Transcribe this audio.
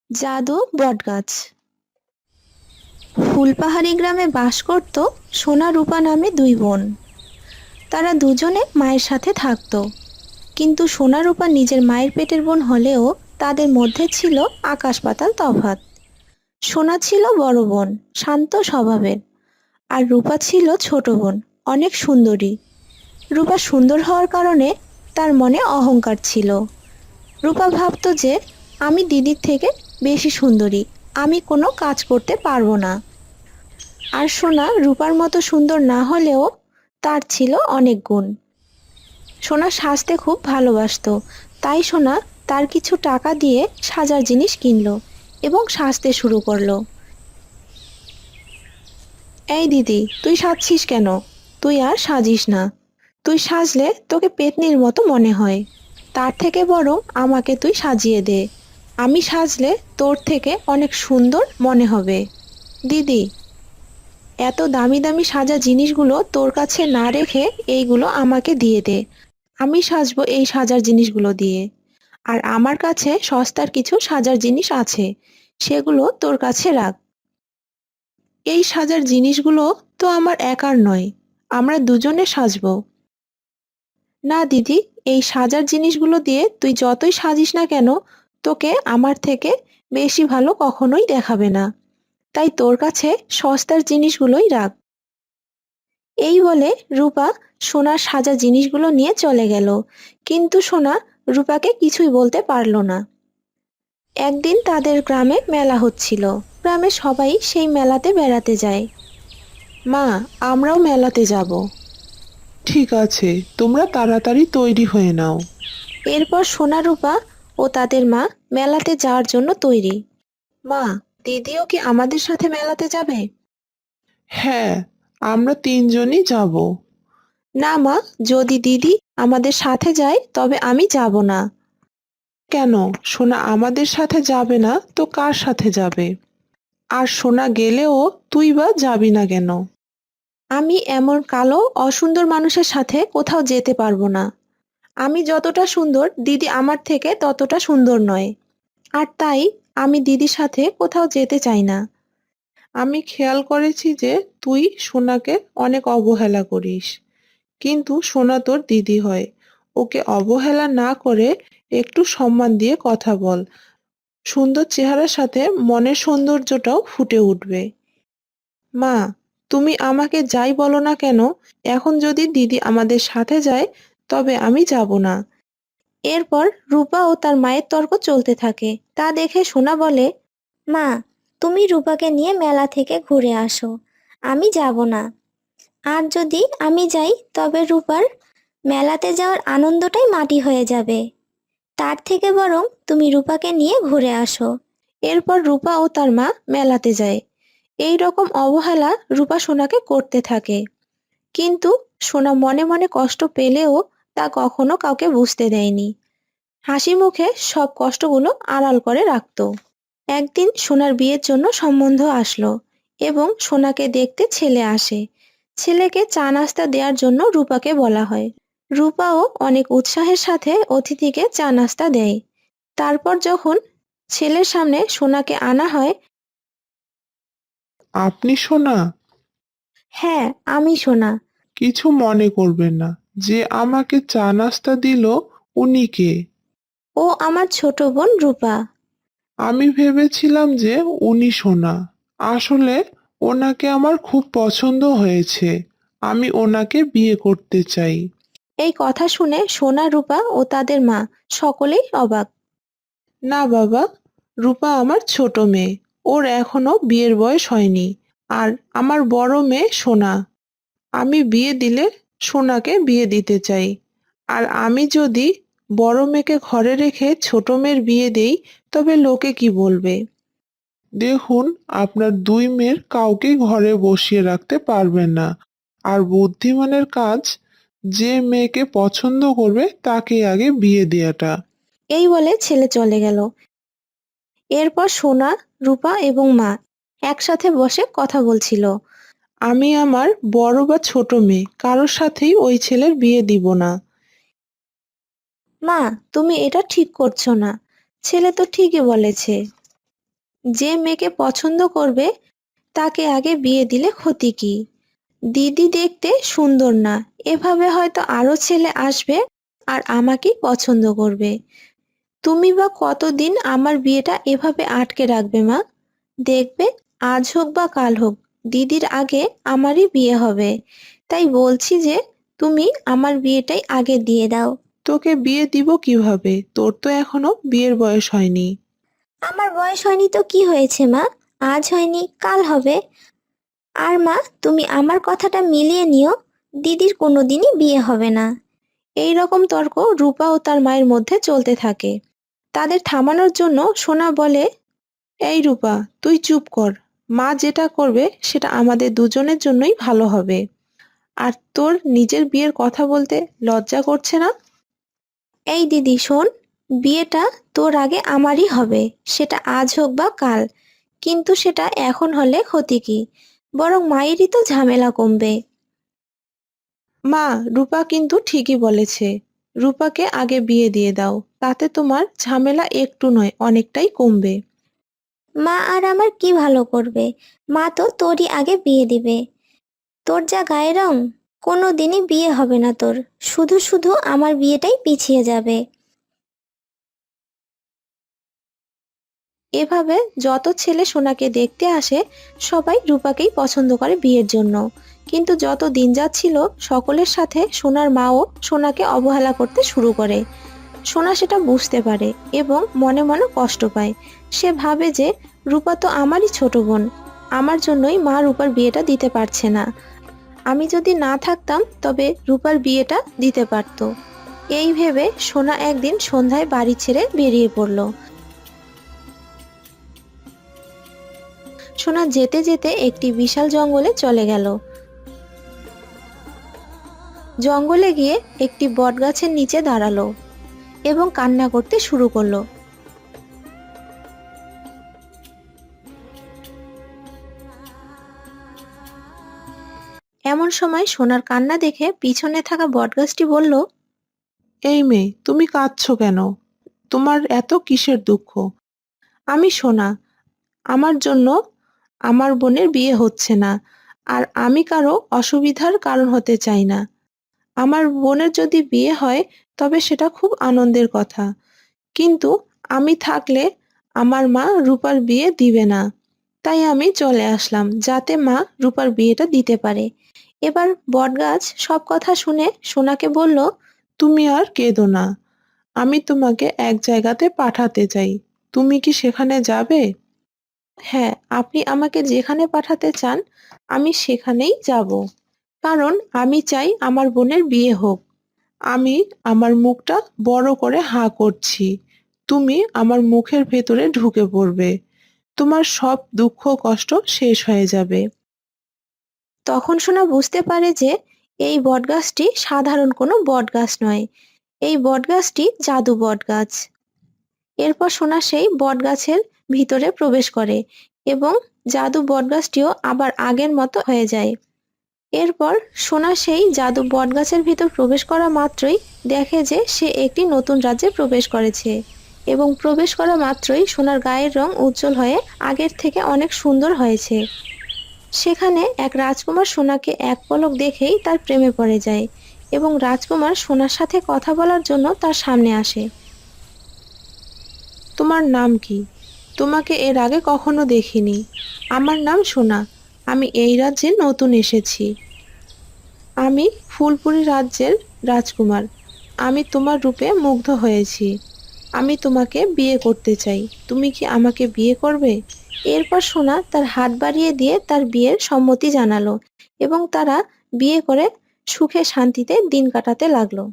জাদু বটগাছ। ফুলপাহাড়ি গ্রামে বাস করত সোনা রূপা নামে দুই বোন। তারা দুজনে মায়ের সাথে থাকতো, কিন্তু সোনা রূপা নিজের মায়ের পেটের বোন হলেও তাদের মধ্যে ছিল আকাশ পাতাল তফাৎ। সোনা ছিল বড় বোন, শান্ত স্বভাবের, আর রূপা ছিল ছোট বোন, অনেক সুন্দরী। রূপা সুন্দর হওয়ার কারণে তার মনে অহংকার ছিল। রূপা ভাবত যে আমি দিদির থেকে বেশি সুন্দরী, আমি কোনো কাজ করতে পারবো না। আর সোনা রূপার মতো সুন্দর না হলেও তার ছিল অনেক গুণ। সোনা সাজতে খুব ভালোবাসতো, তাই সোনা তার কিছু টাকা দিয়ে সাজার জিনিস কিনলো এবং সাজতে শুরু করলো। এই দিদি, তুই সাজছিস কেন? তুই আর সাজিস না। তুই সাজলে তোকে পেতনির মতো মনে হয়। তার থেকে বরং আমাকে তুই সাজিয়ে দে। আমি সাজলে তোর থেকে অনেক সুন্দর মনে হবে। দিদি, এত দামি দামি সাজা জিনিসগুলো তোর কাছে না রেখে এইগুলো আমাকে দিয়ে দে। আমি সাজবো এই সাজার জিনিসগুলো দিয়ে। আর আমার কাছে সস্তার কিছু সাজার জিনিস আছে, সেগুলো তোর কাছে রাখ। এই সাজার জিনিসগুলো তো আমার একার নয়, আমরা দুজনে সাজবো। না দিদি, এই সাজার জিনিসগুলো দিয়ে তুই যতই সাজিস না কেন, তোকে আমার থেকে বেশি ভালো কখনোই দেখাবে না। তাই তোর কাছে সস্তার জিনিসগুলোই রাখ। এই বলে রূপা সোনার সাজা জিনিসগুলো নিয়ে চলে গেল, কিন্তু সোনা রূপাকে কিছুই বলতে পারল না। একদিন তাদের গ্রামে মেলা হচ্ছিল। গ্রামে সবাই সেই মেলাতে বেড়াতে যায়। মা, আমরাও মেলাতে যাব। ঠিক আছে, তোমরা তাড়াতাড়ি তৈরি হয়ে নাও। এরপর সোনা রূপা ও তাদের মা মেলাতে যাওয়ার জন্য তৈরি। মা, দিদিও কি আমাদের সাথে মেলাতে যাবে? হ্যাঁ, আমরা তিনজনই যাব। না মা, যদি দিদি আমাদের সাথে যায় তবে আমি যাব না। কেন? সোনা আমাদের সাথে যাবে না তো কার সাথে যাবে? আর সোনা গেলেও তুই বা যাবি না কেন? আমি এমন কালো অসুন্দর মানুষের সাথে কোথাও যেতে পারবো না। আমি যতটা সুন্দর, দিদি আমার থেকে ততটা সুন্দর নয়। আর তাই আমি দিদির সাথে কোথাও যেতে চাই না। আমি খেয়াল করেছি যে তুই সোনাকে অনেক অবহেলা করিস, কিন্তু সোনা তোর দিদি হয়। ওকে অবহেলা না করে একটু সম্মান দিয়ে কথা বল। সুন্দর চেহারার সাথে মনের সৌন্দর্যটাও ফুটে উঠবে। মা, তুমি আমাকে যাই বলো না কেন, এখন যদি দিদি আমাদের সাথে যায় তবে আমি যাব না। এরপর রূপা ও তার মায়ের তর্ক চলতে থাকে। তা দেখে সোনা বলে, মা, তুমি রূপাকে নিয়ে মেলা থেকে ঘুরে আসো, আমি যাব না। আর যদি আমি যাই তবে রূপার মেলাতে যাওয়ার আনন্দটাই মাটি হয়ে যাবে। তার থেকে বরং তুমি রূপাকে নিয়ে ঘুরে আসো। এরপর রূপা ও তার মা মেলাতে যায়। এই রকম অবহেলা রূপা সোনাকে করতে থাকে, কিন্তু সোনা মনে মনে কষ্ট পেলেও তা কখনো কাউকে বুঝতে দেয়নি। হাসি মুখে সব কষ্টগুলো আড়াল করে রাখতো। একদিন সোনার বিয়ের জন্য সম্বন্ধ আসলো এবং সোনাকে দেখতে ছেলে আসে। ছেলেকে চা নাস্তা দেওয়ার জন্য রূপাকে বলা হয়। রূপাও অনেক উৎসাহের সাথে অতিথিকে চা নাস্তা দেয়। তারপর যখন ছেলের সামনে সোনাকে আনা হয়। আপনি সোনা? হ্যাঁ, আমি সোনা। কিছু মনে করবেন না, যে আমাকে চা নাস্তা দিল উনি কে? ও আমার ছোট বোন রূপা। আমি ভেবেছিলাম যে উনি সোনা। আসলে ওনাকে আমার খুব পছন্দ হয়েছে। আমি ওনাকে বিয়ে করতে চাই। এই কথা শুনে সোনা, রূপা ও তাদের মা সকলেই অবাক। না বাবা, রূপা আমার ছোট মেয়ে। ওর এখনো বিয়ের বয়স হয়নি। আর আমার বড় মেয়ে সোনা। আমি বিয়ে দিলে সোনাকে বিয়ে দিতে চাই। আর আমি যদি বড় মেয়েকে ঘরে রেখে ছোট মেয়ের বিয়ে দেই তবে লোকে কি বলবে? দেখুন, আপনার দুই মেয়ের কাউকে ঘরে বসিয়ে রাখতে পারবেন না। আর বুদ্ধিমানের কাজ যে মেয়েকে পছন্দ করবে তাকে আগে বিয়ে দেয়াটা। এই বলে ছেলে চলে গেল। এরপর সোনা, রূপা এবং মা একসাথে বসে কথা বলছিল। আমি আমার বড় বা ছোট মেয়ে কারোর সাথেই ওই ছেলের বিয়ে দিব না। মা, তুমি এটা ঠিক করছো না। ছেলে তো ঠিকই বলেছে। যে মেয়েকে পছন্দ করবে তাকে আগে বিয়ে দিলে ক্ষতি কি? দিদি দেখতে সুন্দর না, এভাবে হয়তো আরো ছেলে আসবে আর আমাকেই পছন্দ করবে। তুমি বা কতদিন আমার বিয়েটা এভাবে আটকে রাখবে মা? দেখবে, আজ হোক বা কাল হোক, দিদির আগে আমারই বিয়ে হবে। তাই বলছি যে তুমি আমার বিয়েটাই আগে দিয়ে দাও। তোকে বিয়ে দিব কিভাবে? তোর তো এখনো বিয়ের বয়স হয়নি। আমার বয়স হয়নি তো কি হয়েছে মা? আজ হয়নি কাল হবে। আর মা, তুমি আমার কথাটা মিলিয়ে নিও, দিদির কোনোদিনই বিয়ে হবে না। এই রকম তর্ক রূপা ও তার মায়ের মধ্যে চলতে থাকে। তাদের থামানোর জন্য সোনা বলে, এই রূপা, তুই চুপ কর। মা যেটা করবে সেটা আমাদের দুজনের জন্যই ভালো হবে। আর তোর নিজের বিয়ের কথা বলতে লজ্জা করছে না? এই দিদি শোন, বিয়েটা তোর আগে আমারই হবে, সেটা আজ হোক বা কাল। কিন্তু সেটা এখন হলে ক্ষতি কি? বরং মায়েরই তো ঝামেলা কমবে। মা, রূপা কিন্তু ঠিকই বলেছে। রূপাকে আগে বিয়ে দিয়ে দাও, তাতে তোমার ঝামেলা একটু নয়, অনেকটাই কমবে। মা আর আমার কি ভালো করবে? মা তো তোরই আগে বিয়ে দিবে। তোর যা গায়ের রং, কোনো দিনই বিয়ে হবে না তোর। শুধু শুধু আমার বিয়েটাই পিছিয়ে যাবে। এভাবে যত ছেলে সোনাকে দেখতে আসে সবাই রূপাকেই পছন্দ করে বিয়ের জন্য। কিন্তু যত দিন যাচ্ছিল সকলের সাথে সোনার মাও সোনাকে অবহেলা করতে শুরু করে। সোনা সেটা বুঝতে পারে এবং মনে মনে কষ্ট পায়। সে ভাবে যে রূপা তো আমারই ছোট বোন, আমার জন্যই মা রূপার বিয়েটা দিতে পারছে না। আমি যদি না থাকতাম তবে রূপার বিয়েটা দিতে পারতো। এই ভেবে সোনা একদিন সন্ধ্যায় বাড়ি ছেড়ে বেরিয়ে পড়ল। সোনা যেতে যেতে একটি বিশাল জঙ্গলে চলে গেল। জঙ্গলে গিয়ে একটি বটগাছের নিচে দাঁড়ালো এবং কান্না করতে শুরু করলো। এমন সময় সোনার কান্না দেখে পিছনে থাকা বটগাছটি বলল, এই মেয়ে, তুমি কাঁদছো কেন? তোমার এত কিসের দুঃখ? আমি সোনা, আমার জন্য আমার বোনের বিয়ে হচ্ছে না, আর আমি কারো অসুবিধার কারণ হতে চাই না। আমার বোনের যদি বিয়ে হয় তবে সেটা খুব আনন্দের কথা, কিন্তু আমি থাকলে আমার মা রূপার বিয়ে দিবে না। তাই আমি চলে আসলাম যাতে মা রূপার বিয়েটা দিতে পারে। এবার বটগাছ সব কথা শুনে সোনাকে বলল, তুমি আর কেঁদো না। আমি তোমাকে এক জায়গাতে পাঠাতে চাই। তুমি কি সেখানে যাবে? হ্যাঁ, আপনি আমাকে যেখানে পাঠাতে চান আমি সেখানেই যাব, কারণ আমি চাই আমার বোনের বিয়ে হোক। আমি আমার মুখটা বড় করে হাঁ করছি। তুমি আমার মুখের ভেতরে ঢুকে পড়বে। তোমার সব দুঃখ কষ্ট শেষ হয়ে যাবে। তখন সোনা বুঝতে পারে যে এই বটগাছটি সাধারণ কোনো বটগাছ নয়, এই বটগাছটি জাদু বটগাছ। এরপর সোনা সেই বটগাছের ভিতরে প্রবেশ করে এবং জাদু বটগাছটিও আবার আগের মতো হয়ে যায়। এরপর সোনা সেই জাদু বটগাছের ভিতর প্রবেশ করা মাত্রই দেখে যে সে একটি নতুন রাজ্যে প্রবেশ করেছে এবং প্রবেশ করা মাত্রই সোনার গায়ের রং উজ্জ্বল হয়ে আগের থেকে অনেক সুন্দর হয়েছে। সেখানে এক রাজকুমার সোনাকে এক পলক দেখেই তার প্রেমে পড়ে যায় এবং রাজকুমার সোনার সাথে কথা বলার জন্য তার সামনে আসে। তোমার নাম কি? তোমাকে এর আগে কখনো দেখিনি। আমার নাম সোনা। আমি এই রাজ্যে নতুন এসেছি। আমি ফুলপুরি রাজ্যের রাজকুমার। আমি তোমার রূপে মুগ্ধ হয়েছি। আমি তোমাকে বিয়ে করতে চাই। তুমি কি আমাকে বিয়ে করবে? এরপর সোনা তার হাত বাড়িয়ে দিয়ে তার বিয়ের সম্মতি জানালো এবং তারা বিয়ে করে সুখে শান্তিতে দিন কাটাতে লাগলো।